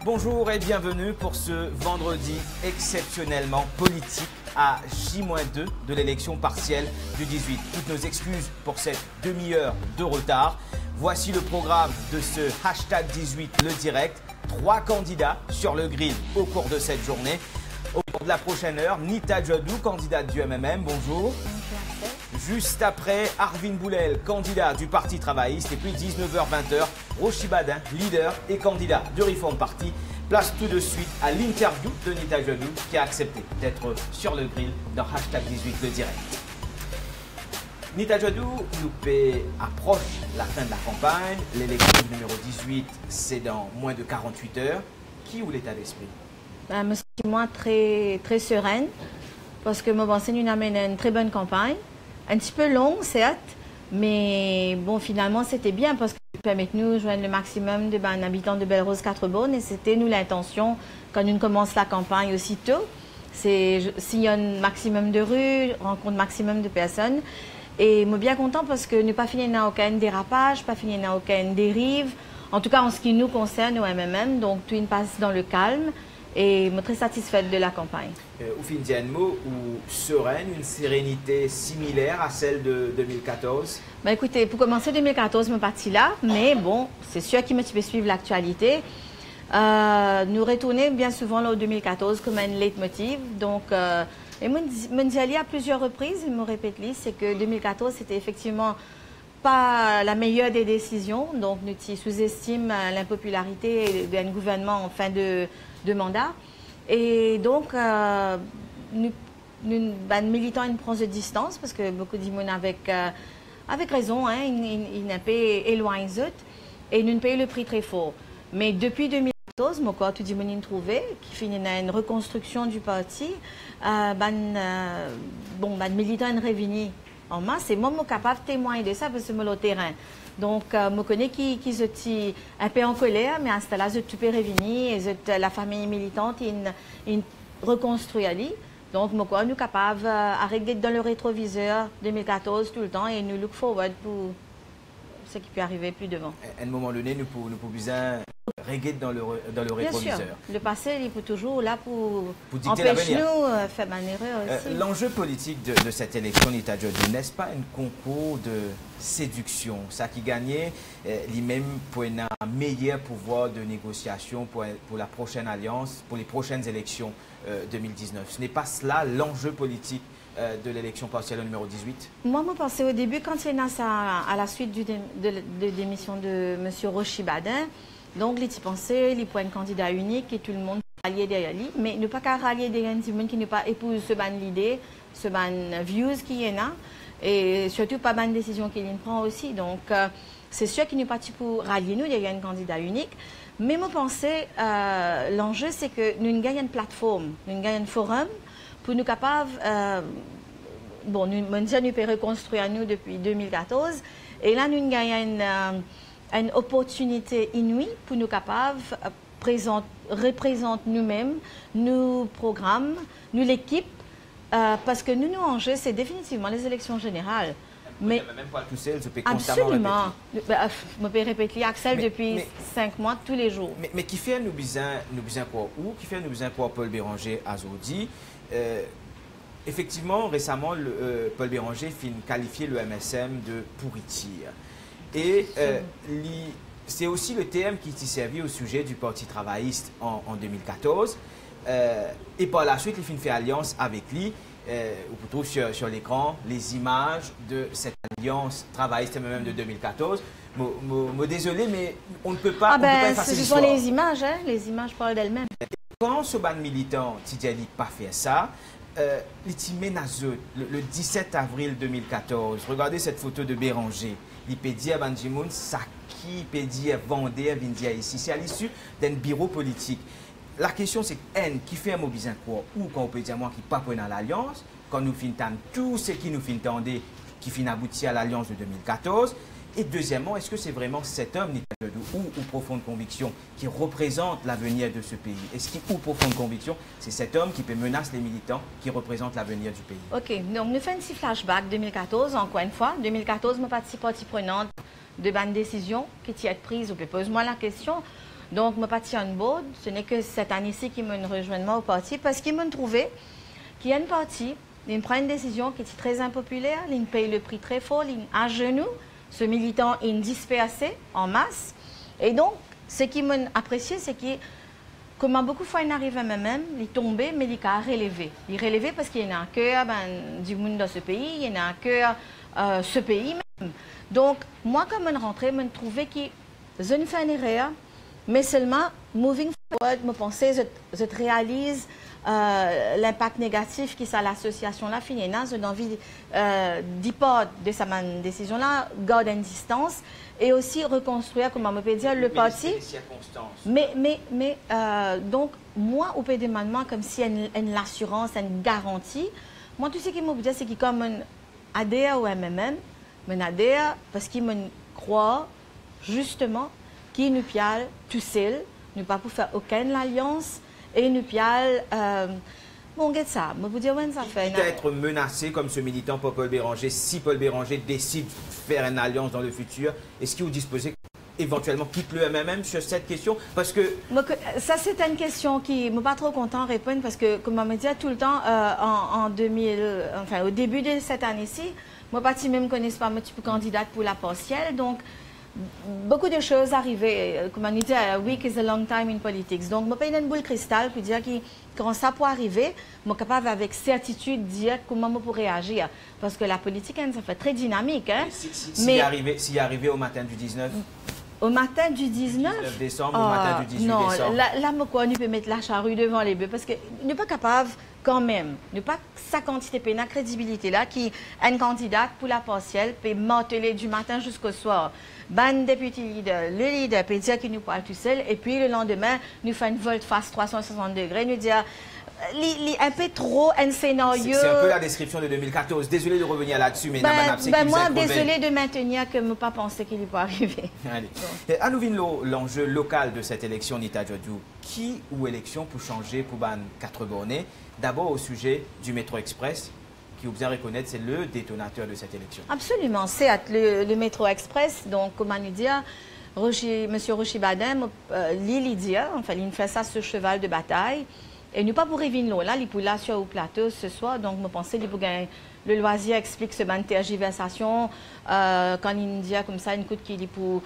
Bonjour et bienvenue pour ce vendredi exceptionnellement politique à J-2 de l'élection partielle du 18. Toutes nos excuses pour cette demi-heure de retard. Voici le programme de ce hashtag 18 le direct. 3 candidats sur le grill au cours de cette journée. Au cours de la prochaine heure, Nita Jadou, candidate du MMM. Bonjour. Juste après, Arvin Boulel, candidat du Parti travailliste. Et puis 19h-20h, Rochi Badin, leader et candidat du Reform Party. Place tout de suite à l'interview de Nita Jadou qui a accepté d'être sur le grill dans hashtag 18 le direct. Nita Jadou, nous approche la fin de la campagne. L'élection numéro 18, c'est dans moins de 48 heures. Qui ou l'état d'esprit? Moi, très sereine, parce que moi, pense que nous avons une très bonne campagne. Un petit peu longue, certes, mais bon, finalement, c'était bien parce que ça permet de nous joindre le maximum d'habitants de Belle-Rose 4-Bornes et c'était nous l'intention quand nous commençons la campagne aussitôt. C'est s'il y a un maximum de rues, rencontre maximum de personnes. Et moi, bien content parce que nous pas fini dans aucun dérapage, pas fini dans aucune dérive. En tout cas, en ce qui nous concerne au MMM, donc tout passe dans le calme. Et je suis très satisfaite de la campagne. Au fin d'un mot, ou sereine, une sérénité similaire à celle de 2014? Écoutez, pour commencer, 2014, je suis partie là, mais bon, c'est sûr qu'il me peut suivre l'actualité. Nous retournons bien souvent là, au 2014 comme un leitmotiv. Donc, et moi, je dis à plusieurs reprises, il me répète, c'est que 2014, c'était effectivement pas la meilleure des décisions. Donc, nous sous-estime l'impopularité d'un gouvernement en fin de mandat. Et donc, nous militants une prendre de distance parce que beaucoup de monde avec raison, hein, ils n'ont pas éloigné eux et nous payons le prix très fort. Mais depuis 2014, moi, quand tout le monde trouvé, qui finit une reconstruction du parti, militants sont revenus en masse et moi, je suis capable de témoigner de ça parce que c'est le terrain. Donc, je connais qui sont un peu en colère, mais à ce là, je suis revenu et la famille militante, ils reconstruit Ali. Donc, nous sommes capables de régler dans le rétroviseur 2014 tout le temps et nous look forward pour ce qui peut arriver plus devant. À un moment donné, nous pouvons besoin régler dans le rétroviseur. Bien sûr. Le passé, il est toujours là pour empêcher nous faire une erreur aussi. L'enjeu politique de cette élection, Nita Jadou, n'est-ce pas un concours de séduction? Ça qui gagnait, lui-même pour un meilleur pouvoir de négociation pour la prochaine alliance, pour les prochaines élections 2019. Ce n'est pas cela l'enjeu politique de l'élection partielle numéro 18? Moi, je pensais au début, quand il y a à la suite de démission de M. Rochi Badin, donc, il pensait, il point un candidat unique et tout le monde rallier derrière lui. Mais ne pas qu'à rallier derrière tout le monde qui ne pas épouse ce ban l'idée, ce ban views qui y en a. Et surtout, pas ban décision qu'il prend aussi. Donc, c'est sûr qu'il n'est pas pour rallier nous derrière un candidat unique. Mais moi, pensais, l'enjeu, c'est que nous gagnons une plateforme, nous gagnons un forum pour nous capables. Nous pouvons reconstruire nous depuis 2014. Et là, nous gagnons une opportunité inouïe pour nous capables représenter nous-mêmes, nos programmes, nous l'équipe, parce que nous enjeux, c'est définitivement les élections générales. Mais même pas tout seul, je peux constamment répéter. Je peux répéter Axel depuis 5 mois, tous les jours. Mais qui fait nous besoin quoi ou qui fait nous besoin quoi Paul Béranger à Zodi? Effectivement, récemment, Paul Béranger fin qualifié le MSM de pourriture. Et c'est aussi le thème qui s'est servi au sujet du Parti travailliste en 2014. Et par la suite, il fait alliance avec lui. On trouve sur l'écran les images de cette alliance travailliste même de 2014. Désolé, mais on ne peut pas, effacer l'histoire. Ce sont les images, hein? Les images parlent d'elles-mêmes. Quand ce ban militant, Tidjali pas fait ça, il menace le 17 avril 2014. Regardez cette photo de Béranger. Il peut dire à Banjimoun, ça qui peut dire Vendée, Vindia ici. C'est à l'issue d'un bureau politique. La question, c'est qui fait un mot bizarre quoi? Ou quand on peut dire moi qui pas dans l'alliance, quand nous finissons tout ce qui nous finit qui finit aboutir à l'alliance de 2014. Et deuxièmement, est-ce que c'est vraiment cet homme, Nita Jadou, ou profonde conviction, qui représente l'avenir de ce pays? Est-ce qu'il ou profonde conviction, c'est cet homme qui peut menacer les militants qui représentent l'avenir du pays? Ok, donc nous faisons un petit flashback 2014, encore une fois. 2014, je suis partie prenante de bonnes décisions qui ont été prises. Pose-moi la question. Donc, je ne suis pas en board. Ce n'est que cette année-ci qui m'a rejoint au parti parce qu'il m'a trouvé qu'il y a une partie, il prend une décision qui est très impopulaire, il paye le prix très fort, il à genoux, ce militant est dispersé en masse. Et donc, ce qui m'a apprécié, c'est qu'il, comme beaucoup de fois, il arrive à moi-même, il est tombé, mais il a relevé. Il est relevé parce qu'il y a un cœur du monde dans ce pays, il y a un cœur ce pays même. Donc, moi, comme je rentrée, je trouvais que je ne fais une erreur, mais seulement, moving forward, je pensais, je réalise l'impact négatif qui ça l'association-là, finalement, j'ai envie d'hypothèse de sa décision-là, garder une distance et aussi reconstruire, comment on peut dire, le parti. Donc, moi, au pays de Manement, comme si une assurance, une garantie, moi, tout ce qui me dit, c'est qu'il comme un adhère au MMM, mais adhère parce qu'il me croit justement qu'il nous piale tout seul, nous pas pour faire aucune alliance. Et nous pial, bon, regarde ça, je vous dire, ça fait. Il peut être menacé comme ce militant pour Paul Béranger, si Paul Béranger décide de faire une alliance dans le futur. Est-ce qu'il vous disposez éventuellement quitte le MMM sur cette question? Parce que. Ça, c'est une question qui ne suis pas trop content de répondre parce que, comme on me dit tout le temps, au début de cette année-ci, moi, parti même ne connais pas, moi, tu peux candidate pour la partielle. Donc, beaucoup de choses arrivaient. Comme on dit, a week is a long time in politics. Donc, je n'ai pas une boule cristal pour dire que quand ça peut arriver, je suis capable avec certitude de dire comment je pourrais agir. Parce que la politique, ça fait très dynamique. Hein? S'il est arrivé au matin du 19 Au matin du 19 décembre, au matin du 18 décembre. Non, là, on peut mettre la charrue devant les bœufs parce que nous ne sommes pas capable quand même, nous pas sa quantité, la crédibilité là, qui est une candidate pour la partielle, peut marteler du matin jusqu'au soir. Ban député leader, le leader peut dire qu'il nous parle tout seul, et puis le lendemain, nous fait une volte-face 360 degrés, nous dire un peu trop un scénario. C'est un peu la description de 2014. Désolé de revenir là-dessus, mais moi, désolé de maintenir que je n'ai pas pensé qu'il peut arriver. Allez. À nous, l'enjeu local de cette élection, Nita Djodou, qui ou élection pour changer pour ban 4 bornés? D'abord au sujet du métro express, qui vous bien reconnaître, c'est le détonateur de cette élection. Absolument, c'est le métro express. Donc, comme on dit, M. Rochi Badin, Lydia, enfin, il fait ça sur cheval de bataille. Et nous pas pour revenir là, il pour là sur le plateau ce soir. Donc, je pensais qu'il pour gagner le loisir explique ce ban tergiversation quand il dit comme ça, une coûte qu'il est pour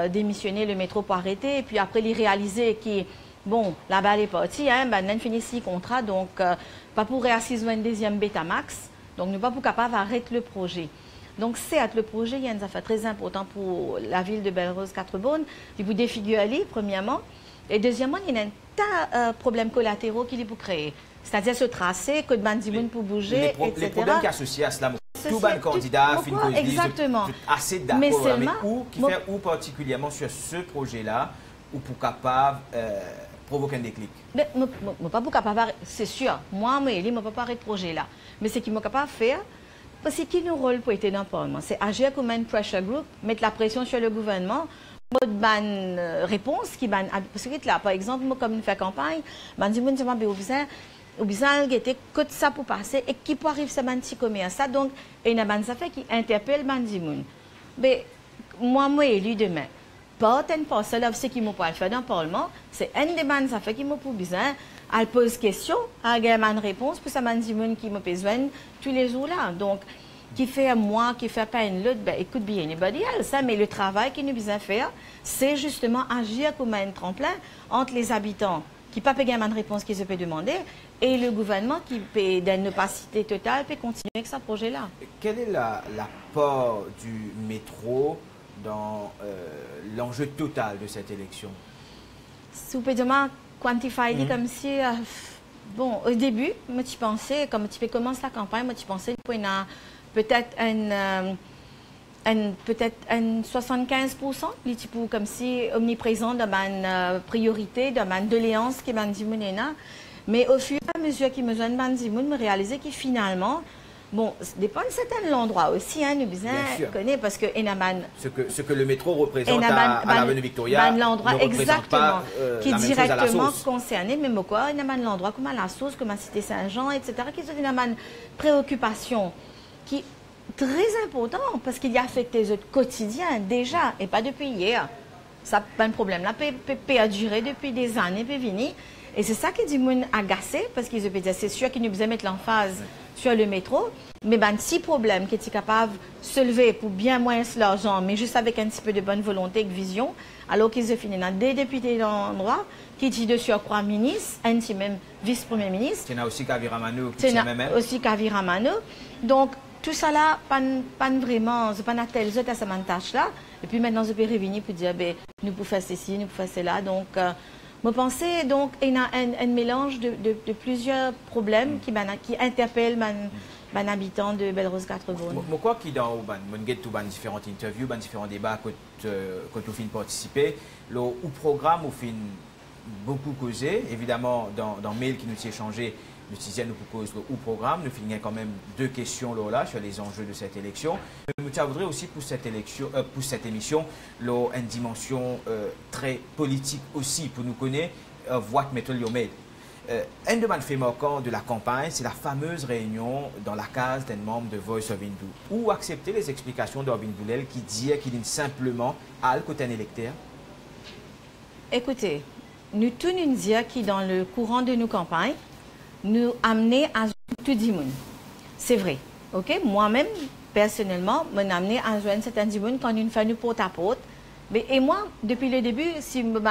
démissionner le métro pour arrêter. Et puis après, il réalisait qu'il bon, la balle est partie, hein, ben, on finit 6 contrats, donc pas pour réassiser un deuxième Betamax, donc nous pas pour capable d'arrêter le projet. Donc certes, le projet, il y a une affaire très important pour la ville de Belle-Rose-Quatre-Bornes, il vous défigure premièrement, et deuxièmement, il y a un tas de problèmes collatéraux qu'il est pour créer, c'est-à-dire ce tracé, que de bandimoun pour bouger, etc. Les problèmes qui associés à cela, tout ban candidat, exactement. Assez d'accord, mais qui fait où particulièrement sur ce projet-là, ou pour capable provoquer un déclic? Mais je ne pas capable, c'est sûr. Moi, je ne peux pas arrêter ce projet-là. Mais ce qu'il est capable de faire, parce que qui nous rôle pour être dans le Parlement, c'est agir comme un pressure group, mettre la pression sur le gouvernement, mode ban réponse qui ban. Parce que là, par exemple, moi, comme je fais campagne, je dis, ou bien, côté ça pour passer, et qui peut arriver, ça comme ça. Donc, il y a un affaire qui interpelle Bandimoun. Mais moi, je suis élu demain. Pas une personne ce qui m'a pas fait dans le Parlement, c'est une demande ça fait qui m'a pas besoin. Elle pose question, elle a une réponse pour ça m'a dit qui m'a besoin tous les jours là. Donc qui fait moi, qui fait pas une l'autre, ben écoute bien, anybody else, ça, mais le travail qu'il nous besoin faire, c'est justement agir comme un tremplin entre les habitants qui pas payer une réponse qu'ils se peut demander et le gouvernement qui peut d'une opacité totale peut continuer avec ce projet là. Quel est l'apport du métro dans l'enjeu total de cette élection? Si vous pouvez demander quantifier comme si, bon, au début, moi tu pensais, comme tu peux commencer la campagne, moi tu pensais qu'il y a peut-être un 75%, comme si omniprésent dans ma priorité, dans ma doléance qui m'a dit mais au fur et à mesure qu'il me donne me réaliser que finalement, bon, ça dépend de certains endroits aussi, hein, nous connaissons parce que ce que le métro représente à l'avenue Victoria, l'endroit ne représente pas qui est la même chose à la directement sauce. concerné, même quoi, il y a l'endroit comme à la sauce, comme à Cité Saint-Jean, etc., qui sont une préoccupation qui est très importante parce qu'il y affecte les autres quotidiens déjà et pas depuis hier. ça pas un problème. Là, peut a duré depuis des années, peut venir. Et c'est ça qui dit moun agacé, parce qu'ils ont dit, c'est sûr qu'ils nous besoin mettre l'emphase sur le métro, mais ben, si problème qui est capable de se lever pour bien moins l'argent, mais juste avec un petit peu de bonne volonté et de vision, alors qu'ils ont fini dans des députés dans l'endroit, qui dit de surcroît ministre, un petit même vice-premier ministre. Il y en a aussi Kaviramano, qui tient même. Aussi Kaviramano. Donc, tout ça là, pas vraiment, c'est pas tel à sa tâche là. Et puis maintenant, je peux revenir pour dire, ben, nous pouvons faire ceci, nous pouvons faire cela. Donc, je pense donc il y a un mélange de plusieurs problèmes qui interpellent les habitants de Belle-Rose-Quatre-Beaunes. Je crois qu'il y a différentes interviews, différents débats que tu as participé. Le programme, on fait beaucoup causé. Évidemment, dans le mail qui nous a échangé, nous proposons le programme. Nous finissons quand même 2 questions là sur les enjeux de cette élection. Mais je voudrais aussi pour cette émission, une dimension très politique aussi pour nous connaître what metal you made. Un demande fait marquant de la campagne, c'est la fameuse réunion dans la case d'un membre de Voice of Hindou, où accepter les explications d'Orvin Boulel qui dit qu'il est simplement à côté d'un électeur. Écoutez, nous tous nous disons qui dans le courant de nos campagnes, nous amener à tout le monde. C'est vrai. Ok? Moi-même, personnellement, je m'ai amené à joindre certains monde quand nous faisons porte à porte. Et moi, depuis le début, si mon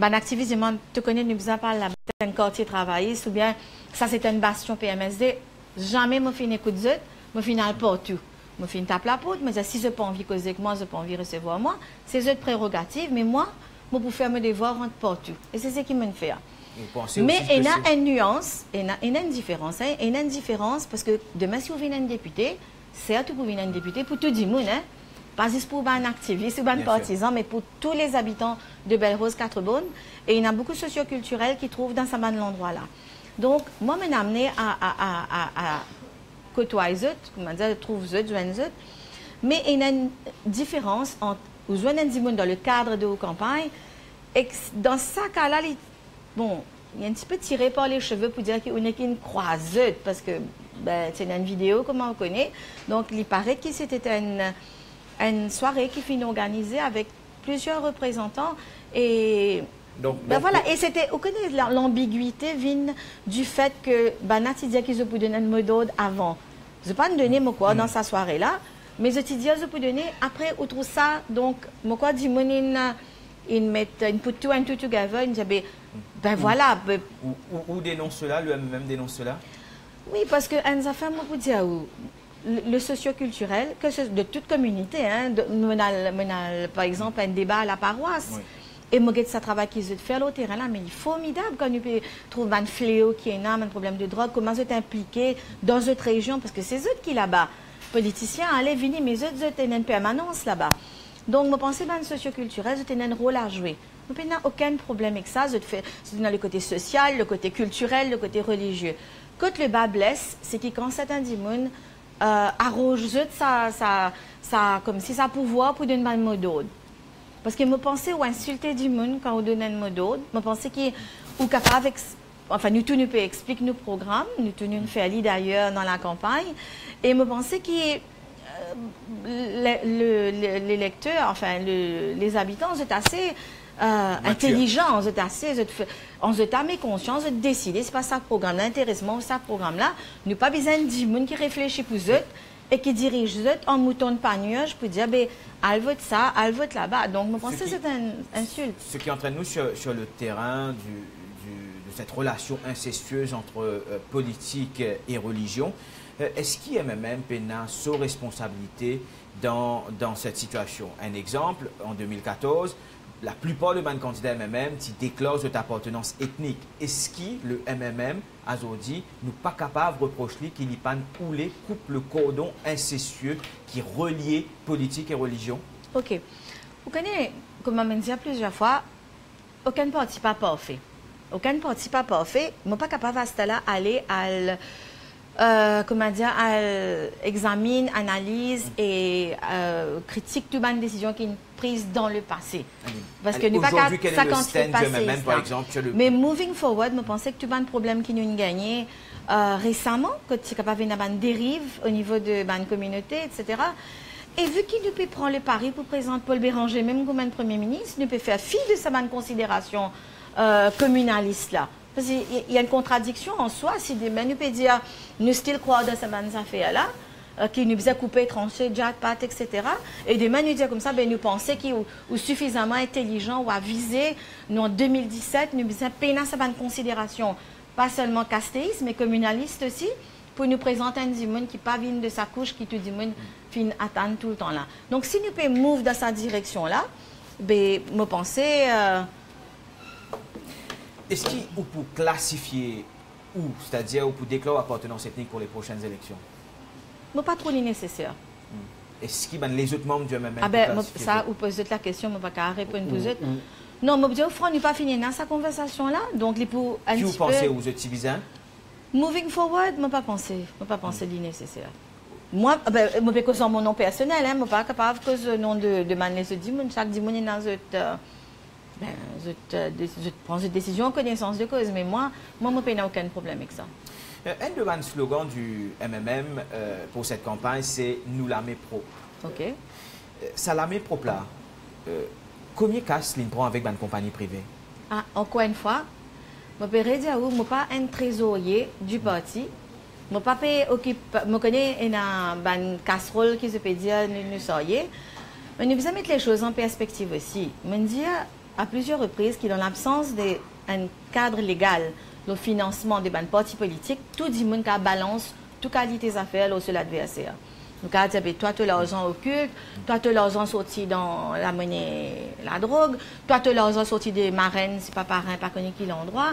activiste, tu connais, nous avons parlé d'un quartier travaillé, ou bien ça c'est une bastion PMSD, jamais je fais un coup de zut, je fais un partout. Je fais une tape la porte, mais si je n'ai pas envie de causer avec moi, je n'ai pas envie de recevoir moi, c'est une prérogative, mais moi, je peux faire mes devoirs partout. Et c'est ce qui me fait. Mais il y a une nuance, il y a une différence. Il y a une différence parce que demain, si vous venez un député, certes, vous venez un député pour tout le monde, hein? Pas juste pour un activiste ou un partisan, mais pour tous les habitants de Belle-Rose-Quatre-Beaunes. Et il y a beaucoup de socioculturels qui trouvent dans ce endroit là. Donc, moi, je m'ai amené à côtoyer eux, comment dire, trouver eux, joindre eux. Mais il y a une différence entre vous joignez un monde dans le cadre de vos campagnes. Et dans ce cas-là, bon, il y a un petit peu tiré par les cheveux pour dire qu'on est qu'une croiseuse, parce que ben, c'est une vidéo, comme on connaît. Donc, il paraît que c'était une soirée qui finit organisée avec plusieurs représentants. Et donc voilà, et c'était, vous connaissez, l'ambiguïté vient du fait que Banati disait qu'ils ont pu donner un mot d'ordre avant. Je ne vais pas me donner quoi dans sa soirée-là, mais je te dis, je peux donner après, outre ça, donc, moi, dit, ils mettent une put two and two together, ils disent, ben voilà. Où dénonce cela, le MMM dénonce cela? Oui, parce que nous avons fait, moi, dire, le socioculturel, que de toute communauté, hein, par exemple, un débat à la paroisse. Oui. Et moi, ça travail qu'ils ont fait au terrain là, mais il est formidable quand nous trouvons un fléau qui est énorme, un problème de drogue, comment ils sont impliqués dans cette région, parce que c'est eux qui là-bas, politiciens, allez venir, mais eux ont une permanence là-bas. Donc, je pense que le socioculturel, ils ont un rôle à jouer. Nous n'avons aucun problème avec ça, c'est dans le côté social, le côté culturel, le côté religieux. Quand le bas blesse, c'est que quand certains démons arrogent ça, comme si ça pouvoir pour donner un mot d'ordre. Parce que je pensais ou insulter du monde quand on donne un mot d'ordre. Je pensais qu'il est capable, enfin, nous tous nous pouvons expliquer nos programmes, nous tous nous faisons d'ailleurs dans la campagne. Et je pensais que les lecteurs, enfin, les habitants, sont assez intelligents, on se mis conscience de décider, c'est pas ça le programme, l'intéressement, c'est ça le programme-là. Nous n'avons pas besoin de monde qui réfléchit pour eux et qui dirige eux en mouton de panier pour dire, ben, elle vote ça, elle vote là-bas. Donc, je pense que c'est un insulte. Ce qui entraîne nous sur le terrain de cette relation incestueuse entre politique et religion, est-ce qu'il y a même sa responsabilité dans cette situation? Un exemple, en 2014, la plupart de mes candidats MMM qui déclarent cette appartenance ethnique. Est-ce que le MMM, a dit, nous pas capable de reprocher qu'il n'y a pas coulé, coupe le cordon incestueux qui reliait politique et religion? Ok. Vous connaissez, comme on m'a dit plusieurs fois, aucun parti pas parfait. Aucun parti pas parfait. Je ne suis pas capable à ce là aller comment dire, examine, analyse et critique toute bonne décision qui est prise dans le passé. Parce que nous pas qu'à 50 passé. Par exemple, mais moving forward, je pensais que tout bon problème qui nous a gagné récemment, que tu es capable d'avoir une dérive au niveau de la communauté, etc. Et vu qu'il ne peut prendre le pari pour présenter Paul Béranger, même comme un Premier ministre, il ne peut faire fi de sa bonne considération communaliste là. Parce qu'il y a une contradiction en soi. Si demain, nous peut dire, nous still croire dans ces bonnes affaires là, qui nous faisait couper, trancher, jackpot, etc. Et demain, nous dire comme ça, ben, nous pensons qu'il est suffisamment intelligent ou avisé. Nous, en 2017, nous faisons peine à sa bonne considération, pas seulement castéiste, mais communaliste aussi, pour nous présenter un monde qui pas vient de sa couche, qui tout le monde fin attendre tout le temps là. Donc, si nous pouvons move dans cette direction-là, ben, je pense... Est-ce qu'il ou pour classifier ou, c'est-à-dire ou pour déclarer appartenance ethnique pour les prochaines élections? Je ne pas trop nécessaire. Est-ce qu'il les autres membres du MMM? Ah ben, ça, vous posez la question, je ne vais pas répondre pour eux. Non, je dis, Franck, n'est pas fini dans sa conversation-là. Donc, pour un qui petit vous pensez aux autres civils? Moving forward, je ne pas penser. Je ne pas penser nécessaire. Moi, je ne peux que mon nom personnel, je ne suis pas capable que le nom de les autres, chaque dimanche dans je prends une décision en connaissance de cause, mais moi je n'ai aucun problème avec ça. Un de mes slogans du MMM pour cette campagne, c'est « Nous l'armée pro ». Ok. Ça l'armée pro là, combien casse l'in prend avec une compagnie privée? Ah, encore une fois, je peux dire que je ne suis pas un trésorier du parti. Je connais une casserole qui se peut dire nous soyez. Mais nous devons mettre les choses en perspective aussi. Je dis à plusieurs reprises qu'il, dans l'absence d'un cadre légal, le financement des partis politiques, tout le monde balance toute qualité des affaires au seul adversaire. Donc, toi, tu as l'argent occulte, toi, tu as l'argent sorti dans la monnaie, la drogue, toi, tu as l'argent sorti des marraines, c'est pas parrain, pas connu qui l'endroit.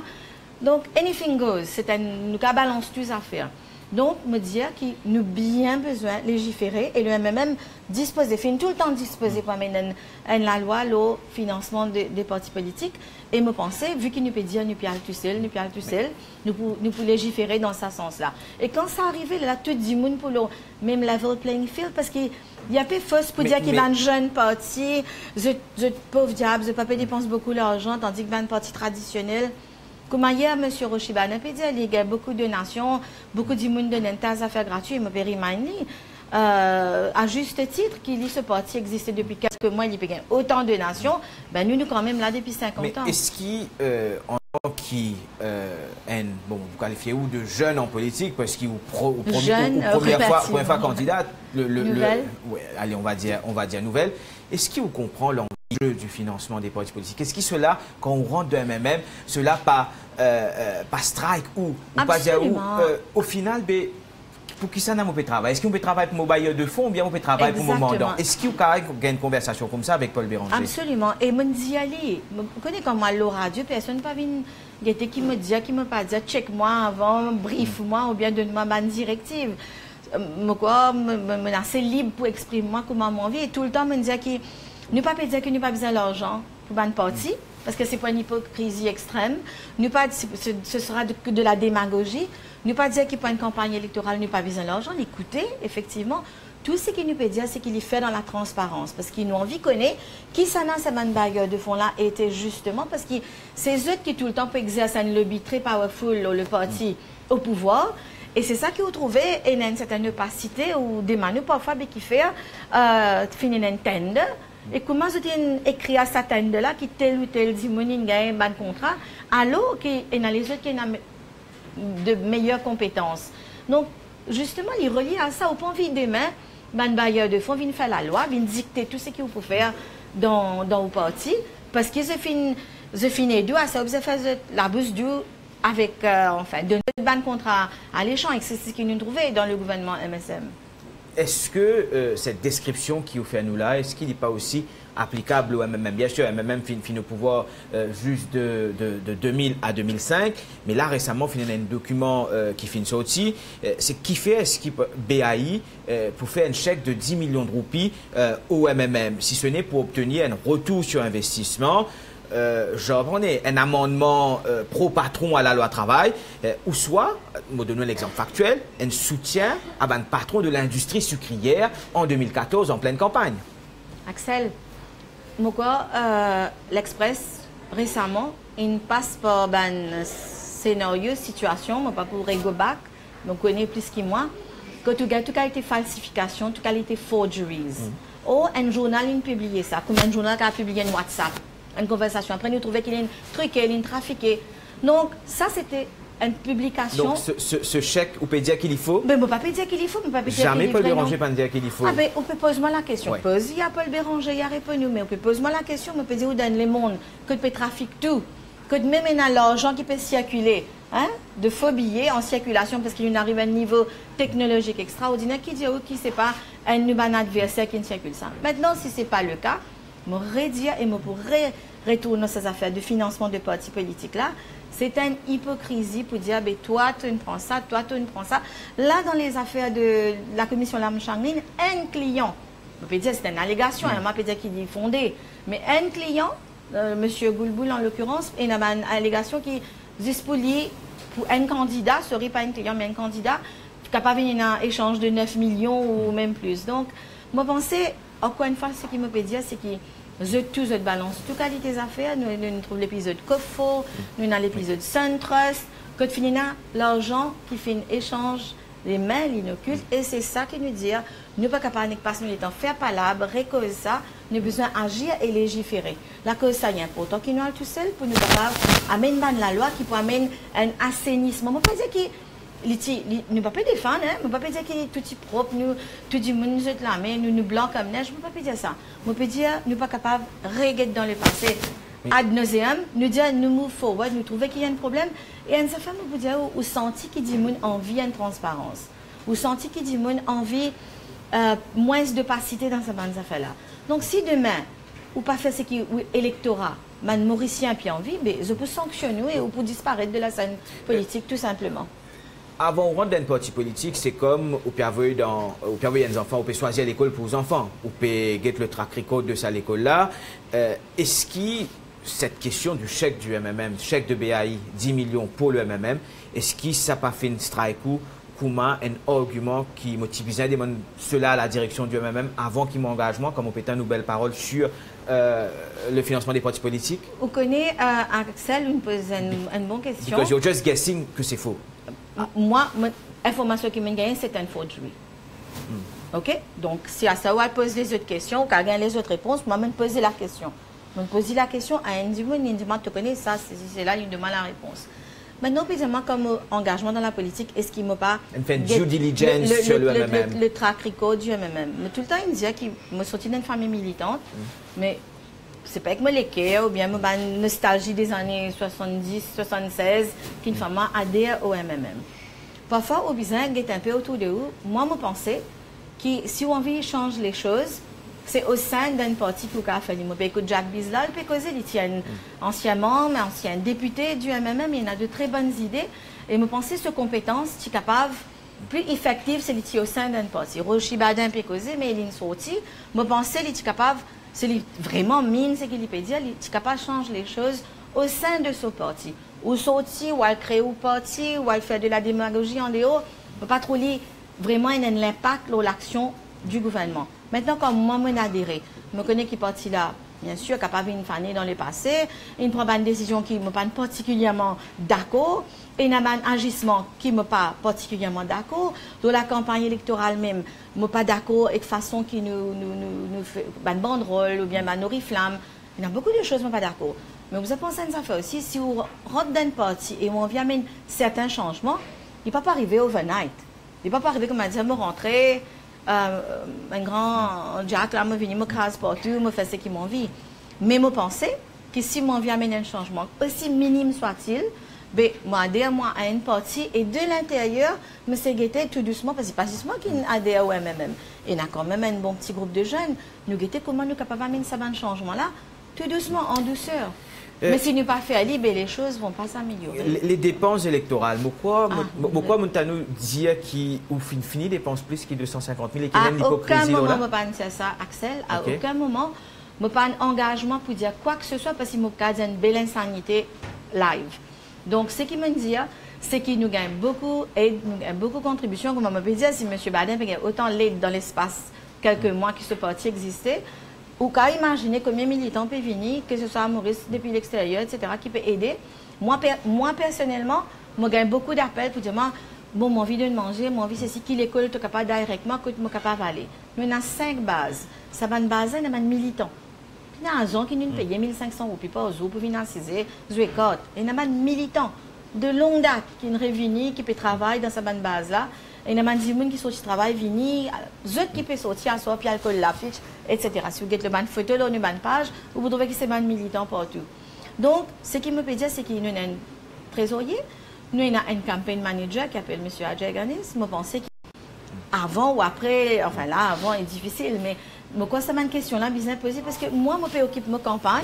Donc, anything goes. Nous balance toutes les affaires. Donc, me dire qu'il nous a bien besoin de légiférer et le MMM disposer, tout le temps disposer pour amener la loi, le financement des partis politiques. Et me penser, vu qu'il nous peut dire, nous piale tout seul, nous pouvons légiférer dans ce sens-là. Et quand ça arrive, là, tout le monde pour le même level playing field, parce qu'il y a peu fausse pour dire qu'il y a un jeune parti, je pauvre diable, je ne peux pas dépenser beaucoup d'argent, tandis qu'il y a un parti traditionnel. Comme hier, M. Rochiba, il y a beaucoup de nations, beaucoup de monde donnent des affaires gratuites, je me remind à juste titre qu'il ce parti existait depuis quelques mois, il y a autant de nations, ben nous quand même là depuis 50 ans. Mais est-ce qu'il, en tant que, bon, vous qualifiez où de jeune en politique, parce qu'il première fois candidat, allez, on va dire nouvelle, est-ce qu'il vous comprend l'enjeu du financement des partis politiques? Est-ce que cela, quand on rentre de MMM, cela pas strike ou pas dire où, au final, pour qui ça n'a pas travail? Est-ce qu'on peut travailler pour mon bailleur de fonds ou bien on peut travailler pour mon mandant? Est-ce qu'il y a une conversation comme ça avec Paul Béranger? Absolument. Et je dis, allez, je connais comme moi, le radio, personne pas venu qui me dit, qui me pas dit, check-moi avant, brief-moi ou bien donne-moi une directive. Je suis libre pour exprimer moi comment mon vie. Et tout le temps, je me dis que nous ne pas dire que nous pas besoin d'argent pour une partie, parce que ce n'est pas une hypocrisie extrême. Ce sera de la démagogie. Nous pas dire qu'il n'y a pas une campagne électorale, nous pas besoin d'argent. Écoutez, effectivement, tout ce qu'il nous peut dire, c'est qu'il est fait dans la transparence. Parce qu'il nous envie de connaître qui ça n'a cette bagarre de fond-là était justement parce que c'est eux qui tout le temps peuvent exercer un lobby très powerful, le parti au pouvoir. Et c'est ça qu'ils ont trouvé une certaine opacité ou des manœuvres parfois qui fait finir une tende. Et comment je écrit à cette tende-là qui tel ou tel dit mon gagne un contrat, alors qu'il y a les autres qui ont de meilleures compétences. Donc, justement, il relie à ça au point de demain, ban bailleur de fonds vient faire la loi, vient dicter tout ce qu'il faut faire dans le parti, parce que je finis d'où à ça, vous fait la bourse d'où avec, enfin, de notre ban contrat à l'échange, et c'est ce qu'il nous trouvait dans le gouvernement MSM. Est-ce que cette description qui vous fait à nous là, est-ce qu'il n'est pas aussi applicable au MMM? Bien sûr, MMM finit au pouvoir juste de 2000 à 2005, mais là récemment, il y a un document qui finit sorti. C'est qui fait est-ce qu'il BAI pour faire un chèque de 10 millions de roupies au MMM, si ce n'est pour obtenir un retour sur investissement. Genre, prenez un amendement pro-patron à la loi travail, ou soit, je vais donner l'exemple factuel, un soutien à un patron de l'industrie sucrière en 2014 en pleine campagne. Axel, l'Express, récemment, il passe par un scénario, situation, mais pas pour go back, donc connaît plus que moi. que tout a été falsification, tout a été forgeries. Ou un journal, il publié ça, comme un journal qui a publié un WhatsApp, une conversation. Après, nous trouvons qu'il est truqué, il est trafiqué. Donc, ça, c'était une publication. Donc, ce chèque, on peut dire qu'il y faut? Mais on ne peut pas dire qu'il y faut, on peut pas dire jamais qu'il Paul Béranger peut dire qu'il y faut. Ah ben, on peut poser moi la question. Ouais. Pose, il y a Paul Béranger, il a répondu, mais on peut poser moi la question, on peut dire où dans le monde, que tu trafiques tout, que même l'argent qui peut circuler, hein, de faux billets en circulation parce qu'il arrive à un niveau technologique extraordinaire, qui dit qui c'est pas un nouvel adversaire qui ne circule ça. Maintenant, si ce n'est pas le cas, je redire et je pourrais retourner ces affaires de financement de partis politiques là. C'est une hypocrisie pour dire, ben, toi, tu ne prends ça, toi, tu ne prends ça. Là, dans les affaires de la commission Lam Changlin, un client, on peut dire c'est une allégation, on peut dire qu'il est fondé, mais un client, M. Goulboul en l'occurrence, il y a une allégation qui disponible pour un candidat, ce serait pas un client, mais un candidat, capable d'un échange de 9 millions ou même plus. Donc, moi, je pense, encore une fois, ce qui me peut dire, c'est que tout se balance, toute qualité des affaires. Nous trouvons l'épisode COFO, nous avons l'épisode SunTrust, que tu finis l'argent qui fait un échange, les mains, l'inocculte, et c'est ça qui nous dit, nous ne sommes pas capables de passer le temps, faire palabre, récolter ça, nous avons besoin d'agir et légiférer. La cause, ça est important qu'il nous a tout seul pour nous amener la loi qui peut amener un assainissement. On ne peut pas dire qu'il nous ne peut pas défendre, hein? On ne peut pas dire qu'il est tout propre, nous, tout le monde nous la main, nous blancs comme neige, on ne peut pas dire ça. On peut dire nous ne sommes pas capables de regarder dans le passé. Ad nauseam, nous dire nous move forward, nous trouver qu'il y a un problème. Et en ce fait, nous dire ou senti qu'il dit mon envie une transparence, ou senti qu'il dit mon envie moins d'opacité dans cette affaire-là. Donc si demain, ou pas faire ce qui est électorat, man mauricien puis envie, ben, je peux sanctionner ou pour disparaître de la scène politique tout simplement. Avant de rentrer dans un parti politique, c'est comme au Pierre des enfants, on peut choisir l'école pour les enfants, on peut get le track record de cette école-là. Est-ce que cette question du chèque du MMM, chèque de BAI, 10 millions pour le MMM, est-ce que ça n'a pas fait une strike ou comment un argument qui motive cela à la direction du MMM avant qu'il m'engagement, comme on peut une nouvelle parole sur le financement des partis politiques? Vous connaissez, Axel, une bonne question. Because you're just guessing que c'est faux. Moi, l'information qui m'a gagné, c'est un forgery. OK? Donc, si à ça, elle pose les autres questions, qu'elle gagne les autres réponses, moi, je me pose la question. Je me pose la question à un individu, il demande, tu connais ça, c'est là, il demande la réponse. Maintenant, précisément, comme engagement dans la politique, est-ce qu'il ne m'a pas... fait due diligence sur le MMM. Le track record du MMM. Mais tout le temps, il me disait qu'il me sorti d'une famille militante, mais c'est pas que me l'équerre ou bien ma nostalgie des années 70, 76, qu'une femme adhère au MMM. Parfois, au besoin, il est un peu autour de vous. Moi, je pensais que si on veut changer les choses, c'est au sein d'un parti pour qu'on fasse. Je peux écouter Jacques Bislal, je peux causer, il y a un ancien membre, un ancien député du MMM, il a de très bonnes idées. Et je pensais que cette compétence, tu es capable, plus effective, c'est qu'il au sein d'un parti. Rochi Badin peut causer, mais il est sorti. Je pensais qu'il est capable. C'est vraiment mine, c'est qu'il peut dire, il est capable de changer les choses au sein de ce parti. Ou sortir, ou à créer un parti, ou à faire de la démagogie en dehors, ne peut pas trop vraiment l'impact sur l'action du gouvernement. Maintenant, comme moi, je adhéré, je me connais qui parti là, bien sûr, capable une année dans le passé, il prend une décision qui ne me pas particulièrement d'accord, et il a un agissement qui ne me pas particulièrement d'accord. Dans la campagne électorale même, je ne suis pas d'accord avec la façon qui nous fait une banderole ou bien une oriflamme. Il y a beaucoup de choses que je ne suis pas d'accord. Mais vous avez pensé à ça aussi, si vous rentrez dans une partie et on vient amener certains changements, il ne peut pas arriver overnight. Il ne peut pas arriver comme à dire, me rentrer, un grand Jack là, me venir me craser partout, me faire ce qu'il m'a envie. Mais je pense que si on vient amener un changement, aussi minime soit-il, ben, moi adhère à une partie et de l'intérieur, je me guetter tout doucement, parce que c'est pas juste moi qui adhère au MMM. Il y a quand même un bon petit groupe de jeunes. Nous guetter comment nous sommes capables d'amener ce changement-là, tout doucement, en douceur. Mais si nous ne pas faire ben, les choses ne vont pas s'améliorer. Les dépenses électorales, pourquoi Montano dit qu'il finit dépense plus que 250 000 et qu'il y a une hypocrisie? À aucun moment, je ne peux pas dire ça, Axel. À aucun moment, je ne peux pas un engagement pour dire quoi que ce soit parce qu'il me a une belle insanité live. Donc, ce qu'il me dit, c'est qu'il nous gagne beaucoup aide, nous gagne beaucoup de contributions. Comme on peut dire, si M. Badin fait autant d'aide dans l'espace quelques mois que ce parti existait, ou qu'à imaginer combien de militants peuvent venir, que ce soit à Maurice depuis l'extérieur, etc., qui peut aider. Moi personnellement, je gagne beaucoup d'appels pour dire, bon, mon envie de manger, mon envie c'est si qui l'école est capable directement, que je suis capable d'aller. Nous avons 5 bases. Ça va une base, nous avons militants. Il y a un gens qui nous payent 1500 roupies par jour pour venir assiser, jouer code. Et nous avons militants de longue date qui nous réunissent, qui peuvent travailler dans cette base-là. Et nous avons des gens qui sont au travail, venir, d'autres qui peuvent sortir, asseoir, puis alcool, l'affiche, etc. Si vous avez le ban photo, là, une ban page, vous trouvez que c'est ban militant partout. Donc, ce qui me peut dire, c'est qu'il y a un trésorier, nous avons un campaign manager qui s'appelle M. Adjay Ganis. Je pense qu'avant ou après, enfin là, avant est difficile, mais quoi, ça m'a une question là, bien posée, parce que moi, je m'occupe de ma campagne,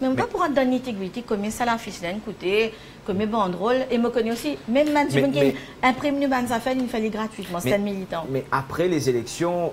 mais je ne peux pas pour en donner l'intégrité, combien ça la fiche là, coûter, combien banderole, et je connais aussi, même si qui imprime une bonne affaire, il fallait gratuitement, c'est un militant. Mais après les élections,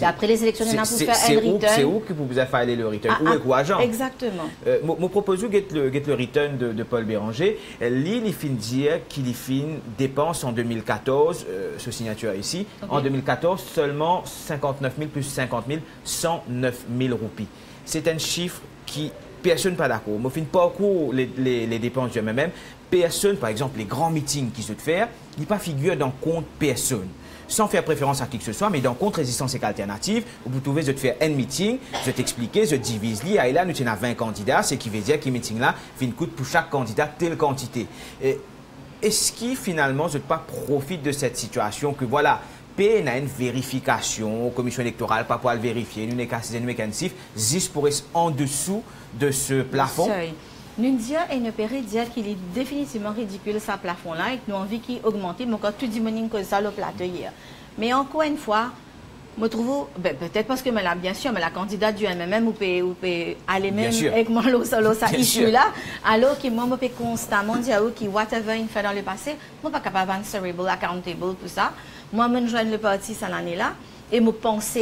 après les élections, on a pour faire un return. C'est où que vous avez fait aller le return? Où est quoi, agent? Exactement. Je propose de le return de Paul Béranger. Il fin dire qu'il fin dépense en 2014, ce signature ici, en 2014, seulement 59 000 plus 50 000, 109 000 roupies. C'est un chiffre qui personne n'est pas d'accord. Je ne finis pas beaucoup les dépenses de moi-même. Personne, par exemple, les grands meetings qui se font, il n'y a pas figure dans compte personne. Sans faire préférence à qui que ce soit, mais dans compte résistance et alternative, vous pouvez faire un meeting, je t'expliquer, je divise li, et là, nous avons 20 candidats, ce qui veut dire que ce meeting-là, il coûte pour chaque candidat telle quantité. Est-ce qu'il finalement, je ne pas profite de cette situation que voilà, P a une vérification, commission électorale, pas pour le vérifier, nous avons un mécanisme, juste pour être en dessous de ce plafond? Nous disons et nous pourrions dire qu'il est définitivement ridicule ce plafond-là et que nous avons envie qu'il augmente, mais quand tout dit que ça le plateau hier. Mais encore une fois, je trouve, peut-être parce que bien sûr, mais la candidate du MMM ou peut aller même avec moi ça issue là, alors que moi je peux constamment dire que whatever il fait dans le passé, je ne suis pas capable d'être answerable, accountable pour ça. Moi je joins le parti cette année-là et je pense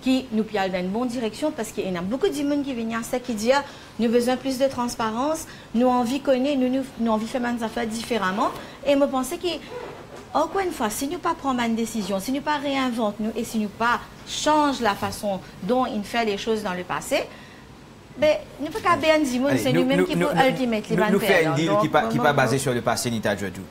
qui nous piale dans une bonne direction parce qu'il y a beaucoup de gens qui viennent à ça qui disent nous avons besoin de plus de transparence, nous avons envie de connaître, nous avons envie de faire des affaires différemment. Et je pense que, encore une fois, si nous ne pas prendre une décision, si nous ne pas réinventer nous et si nous ne pas changer la façon dont il fait les choses dans le passé, ben, nous ne pouvons pas bien dire c'est nous-mêmes qui pouvons ultimately nous faire un deal qui n'est pas basé sur le passé, Nita Djadou.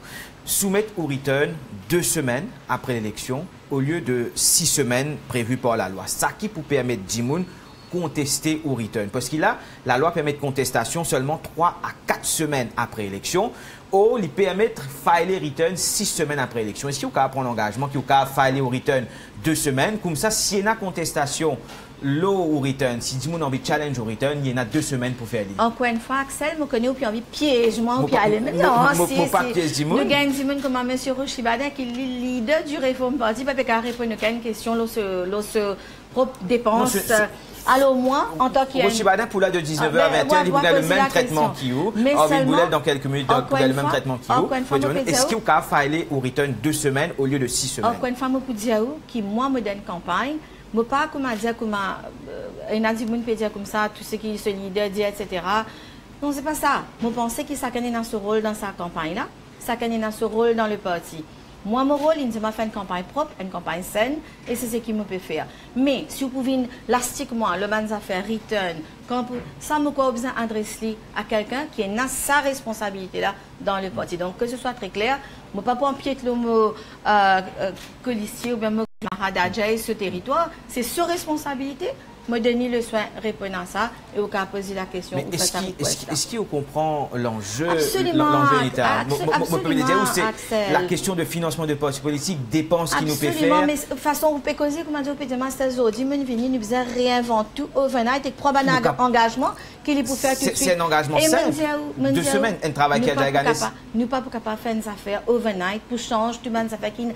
Soumettre au return 2 semaines après l'élection au lieu de 6 semaines prévues par la loi. Ça qui peut permettre Jimoun contester au return. Parce que là, la loi permet de contestation seulement 3 à 4 semaines après l'élection. Ou il permet de filer return 6 semaines après l'élection. Est-ce qu'il y a prendre l'engagement, qu'il y a filer au return 2 semaines? Comme ça, s'il y a une contestation, au return, si Jimoun a envie de challenge au return, il y en a 2 semaines pour faire l'île. Encore une fois, Axel, je connais puis envie de piège, moi, puis aller. Non, si nous gagnons Jimoun comme M. Rochibada, qui est le leader du Réforme Parti, pas qu'à répondre à une question, l'os propre dépense. Alors moi, en tant que... Rochibada, pour là de 19h à 20h, il voulait le même traitement qu'il vous. Il voulait dans quelques minutes, il voulait le même traitement qu'il vous. Est-ce qu'il y a filer au return 2 semaines au lieu de 6 semaines? Encore une fois, je peux dire que moi, je donne campagne. Je ne peux pas dire comme il y a des gens qui peuvent dire comme ça, tout ce qui se leader dit, etc. Non, ce n'est pas ça. Je pense que ça a dans ce rôle dans sa campagne-là, ça a dans ce rôle dans le parti. Moi, mon rôle, c'est de faire une campagne propre, une campagne saine, et c'est ce qu'il me peut faire. Mais si vous pouvez lastiquement, le ban affaire return, ça me quoi besoin d'adresser à quelqu'un qui a sa responsabilité là dans le parti. Donc, que ce soit très clair, je ne peux pas empiéter le mot colistier ou bien le Mahadadjay ce territoire, c'est sa responsabilité. Me donner le soin de répondre à ça et au cas de poser la question. Est-ce qu'il comprend l'enjeu l'État? On peut dire c'est la question de financement de partis politiques, dépenses qui nous peut faire. Absolument, mais de toute façon, vous pouvez causer, comme on dit, vous pouvez dire, c'est aujourd'hui, nous devons réinventer tout overnight et prendre un engagement qu'il est pour faire tout de suite. C'est un engagement simple. 2 semaines, un travail qui a gagné. Nous ne sommes pas capables de faire des affaires overnight pour changer toutes les affaires qui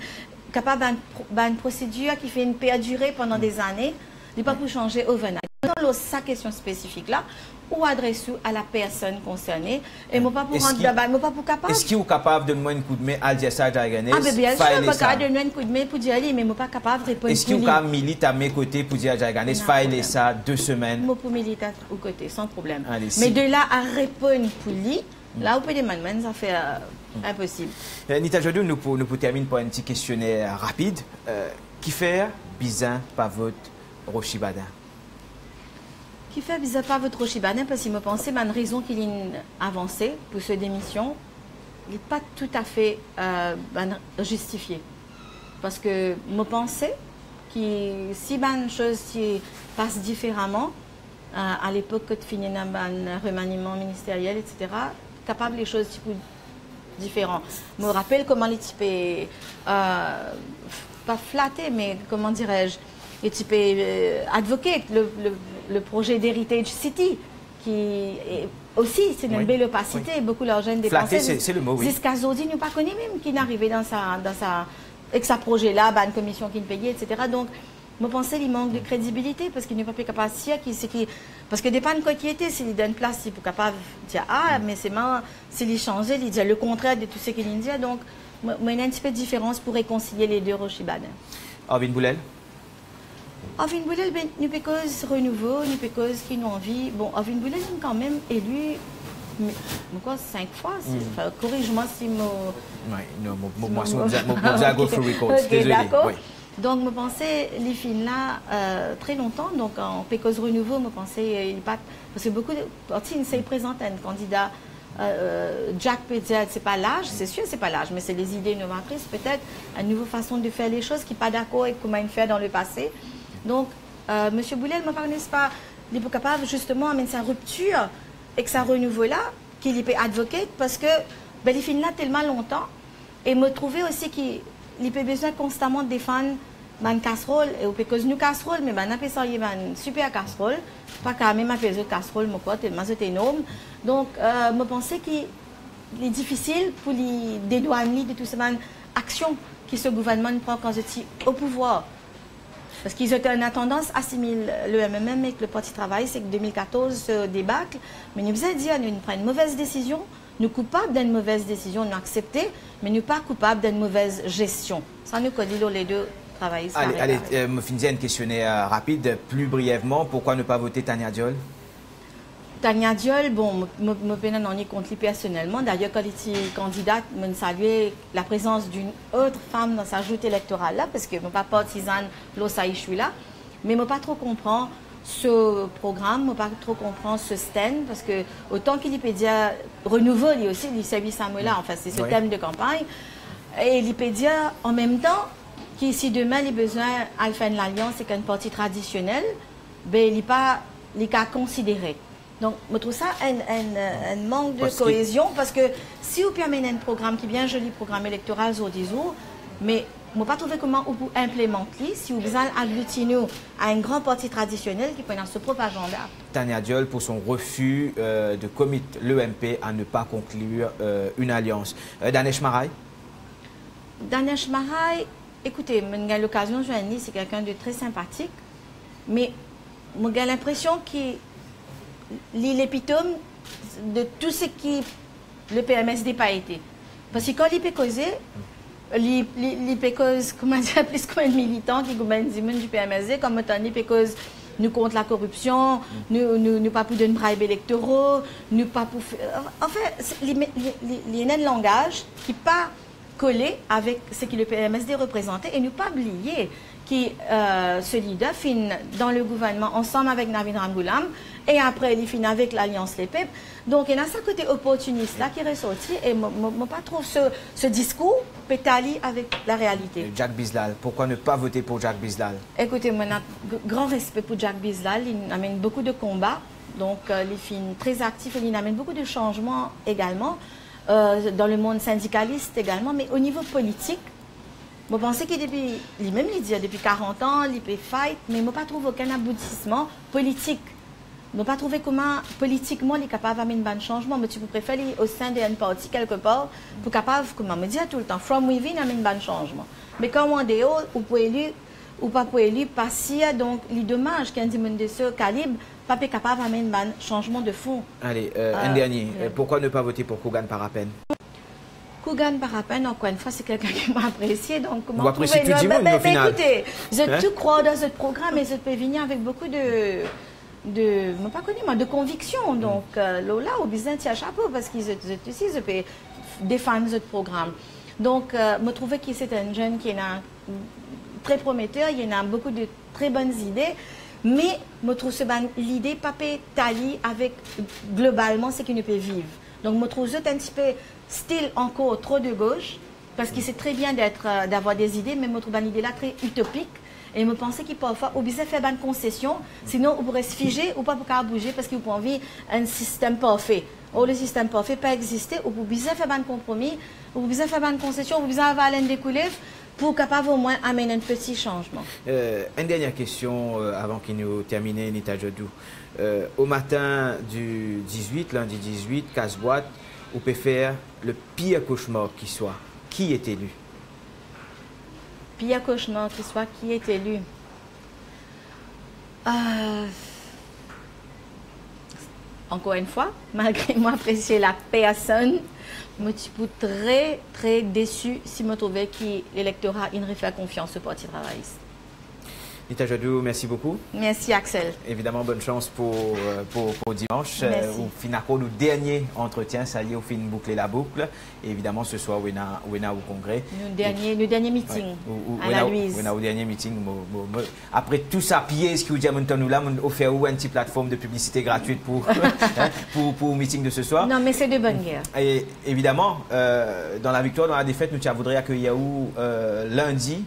capable d'une procédure qui fait une perdurer pendant des années. Il n'est pas pour changer overnight. Dans sa question spécifique-là, ou adresse à la personne concernée, et moi pas pour rendre là-bas, moi pas pour capable. Est-ce qu'il est capable de donner un coup de main à Diassa Djaganes? Ah, bien sûr, je suis capable de donner un coup de main pour dire, mais moi pas capable de répondre. Est-ce qu'il est capable de militer à mes côtés pour dire à Djaganes, filer ça 2 semaines? Moi pour militer aux côtés, sans problème. Mais de là à répondre pour lui, là, vous pouvez demander, ça fait impossible. Nita Djadou, nous pouvons terminer par un petit questionnaire rapide. Qui fait bizarre par votre Rochibada? Qui fait bizarre par votre Rochibada? Parce qu'il me pensait, une raison qu'il a avancée pour cette démission. n'est pas tout à fait justifié. Parce que je pensais que si une chose passe différemment, à l'époque que tu finis un remaniement ministériel, etc., capable les choses différentes. Je me rappelle comment les types, pas flattés, mais comment dirais-je, les types advoqués, le projet d'Heritage City, qui est aussi, c'est une belle opacité, beaucoup d'argent dépensé. C'est le mot, oui. Jusqu'à aujourd'hui, nous ne pas connu même qui n'arrivait dans sa avec sa projet-là, une commission qui ne payait, etc. Donc, je pensais qu'il manque de crédibilité parce qu'il n'est pas capable de parce que des pannes qui étaient, s'il donne place, il est capable de dire ah, mais c'est marrant, s'il y changeait, il dit le contraire de tout ce qu'il dit. Donc, il y a un petit peu de différence pour réconcilier les deux Rochibane. Arvin Boulel? Arvin Boulel, nous pécose renouveau, nous pécose qui nous envie. Bon, Arvin Boulel est quand même élu. Mais, quoi, 5 fois? Enfin, corrige-moi si moi... Oui, non, moi, je go through records. Désolé. Oui. Donc, je pensais, les filles là, très longtemps, donc en Pécose Renouveau, je pensais, parce que beaucoup de parties, ils présentent un candidat, Jack Pédia, c'est pas l'âge, c'est sûr, c'est pas l'âge, mais c'est les idées novatrices, peut-être, une nouvelle façon de faire les choses qui n'est pas d'accord avec comment il fait dans le passé. Donc, M. Boulel, me parlait pas, il est capable justement d'amener sa rupture et que ça renouveau-là, qu'il est advocate, parce que les filles là tellement longtemps, et me trouver aussi qu'il a besoin constamment de défendre une casserole, et au pécose nous casserole, mais on appelle ça une super casserole, pas quand même appeler une casserole, tellement c'est énorme. Donc, je pensais qu'il est difficile pour les dédouaner de toutes ces actions que ce gouvernement prend quand il est au pouvoir. Parce qu'ils ont tendance à assimiler le MMM avec le Parti Travail, c'est que 2014 se débâcle. Mais nous avons dit, nous prenons une mauvaise décision, nous sommes coupables d'une mauvaise décision, nous acceptons, mais nous ne sommes pas coupables d'une mauvaise gestion. Ça nous dit les deux travaillent. Allez, je finis un questionnaire rapide, plus brièvement. Pourquoi ne pas voter Tania Diol? Tania Diol, bon, je n'en ai contre lui personnellement. D'ailleurs, quand il était candidate, je saluais la présence d'une autre femme dans sa joute électorale là, parce que je ne suis pas partisane de je suis là. Mais je ne pas trop comprendre ce programme, je ne pas trop comprendre ce stand, parce que autant qu'il peut dire renouveau, il aussi, il s'est ça là, enfin, c'est ce thème de campagne. Et il peut dire en même temps que si demain il a besoin de faire l'alliance avec un parti traditionnel, ben, il n'est pas considéré. Donc, je trouve ça un manque de cohésion parce que si vous permettez un programme qui est bien joli, programme électoral sur 10 jours, mais je ne pas trouver comment vous implémentez si vous besoin d'agglutiner à un grand parti traditionnel qui peut dans ce propagande. Tania Diol pour son refus de commit l'EMP à ne pas conclure une alliance. Danesh Marai? Danesh Marai, écoutez, j'ai l'occasion de joindre, c'est quelqu'un de très sympathique, mais j'ai l'impression qu'il l'épitome de tout ce qui le PMSD n'a pas été. Parce que quand il peut causer, il peut causer, comment dire, plus qu'un militant qui gouverne du PMSD, comme autant il peut causer nous contre la corruption, nous pas pour donner bribe électoraux, nous pas pour en fait, il y a un langage qui n'est pas collé avec ce que le PMSD représentait et nous pas oublier qui ce leader finit dans le gouvernement ensemble avec Navin Ramgoolam et après il finit avec l'Alliance Les Peuples. Donc il y a ce côté opportuniste là qui est ressorti et je pas trouve ce discours pétali avec la réalité. Jack Bislal, pourquoi ne pas voter pour Jack Bislal? Écoutez, moi j'ai grand respect pour Jack Bislal, il amène beaucoup de combats, donc il finit très actif et il amène beaucoup de changements également dans le monde syndicaliste également, mais au niveau politique. Je pense que depuis, lui-même, il dit depuis 40 ans, il peut fight, mais je ne pas trouvé aucun aboutissement politique. Je ne pas trouvé comment, politiquement, il est capable d'amener un changement. Mais tu préfères aller au sein d'un parti quelque part pour capable, comment me dire tout le temps, from within, amener un changement. Mais quand on est dehors, ou pour élu, ou pas pour élu, passer, donc, il est dommage qu'un dimanche de ce calibre, pas capable d'amener un changement de fond. Allez, un dernier. Pourquoi ne pas voter pour Kougan Parapen? Kougan Parapen, encore une fois, c'est quelqu'un qui m'a apprécié. Donc, comment trouver tout le monde, au final. Écoutez, je tout crois dans ce programme et je peux venir avec beaucoup de conviction. Donc, là, au business, il y a chapeau parce qu'ils aussi, je peux défendre ce programme. Donc, je trouvais que c'est un jeune qui est très prometteur, il y a beaucoup de très bonnes idées. Mais je trouve que l'idée pas tali avec globalement ce qu'il ne peut vivre. Donc, je trouve un petit peu style encore trop de gauche, parce qu'il sait très bien d'avoir des idées, mais je trouve une idée là très utopique. Et je pensais qu'il parfois, on besoin faire une concession, sinon on pourrait se figer ou pas pour bouger parce qu'il faut envie un système parfait. Or, le système parfait pas exister, ou pour besoin faire un compromis, ou pour besoin faire une concession, ou pour besoin avoir un découlé pour capable au moins amener un petit changement. Une dernière question avant qu'il nous termine, Nita Jodou. Au matin du 18, lundi 18, casse-boîte, on peut faire le pire cauchemar qui soit. Qui est élu? Pire cauchemar qui soit, qui est élu? Encore une fois, malgré moi apprécier la personne, je suis très, très déçue si je trouvais que l'électorat ne fait confiance au Parti travailliste. Nita Jodou, merci beaucoup. Merci Axel. Évidemment, bonne chance pour dimanche. Au final, nos derniers entretiens, ça y est, au fin boucler la boucle. Et évidemment, ce soir, on est au congrès. Nos derniers meetings à la Louise. On a au dernier meeting. Après tout ça, pied, ce qui vous dit à nous là, on fait une petite plateforme de publicité gratuite pour le meeting de ce soir. Non, mais c'est de bonne guerre. Et évidemment, dans la victoire, dans la défaite, nous voudrions accueillir lundi,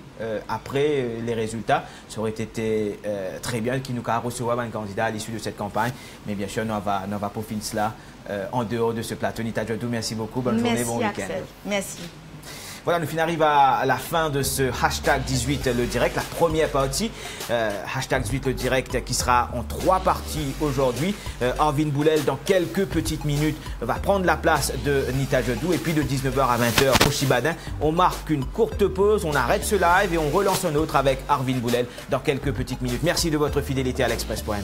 après les résultats. Ça aurait été très bien qu'il nous recevoir un candidat à l'issue de cette campagne. Mais bien sûr, on va pour finir cela en dehors de ce plateau. Nita Jodou, merci beaucoup. Bonne journée, bon week-end. Merci. Voilà, nous arrivons à la fin de ce hashtag 18 le direct, la première partie. Hashtag 18 le direct qui sera en 3 parties aujourd'hui. Arvin Boulel, dans quelques petites minutes, va prendre la place de Nita Jodou. Et puis de 19h à 20h, Rochi Badin, on marque une courte pause, on arrête ce live et on relance un autre avec Arvin Boulel dans quelques petites minutes. Merci de votre fidélité à l'Express.mu.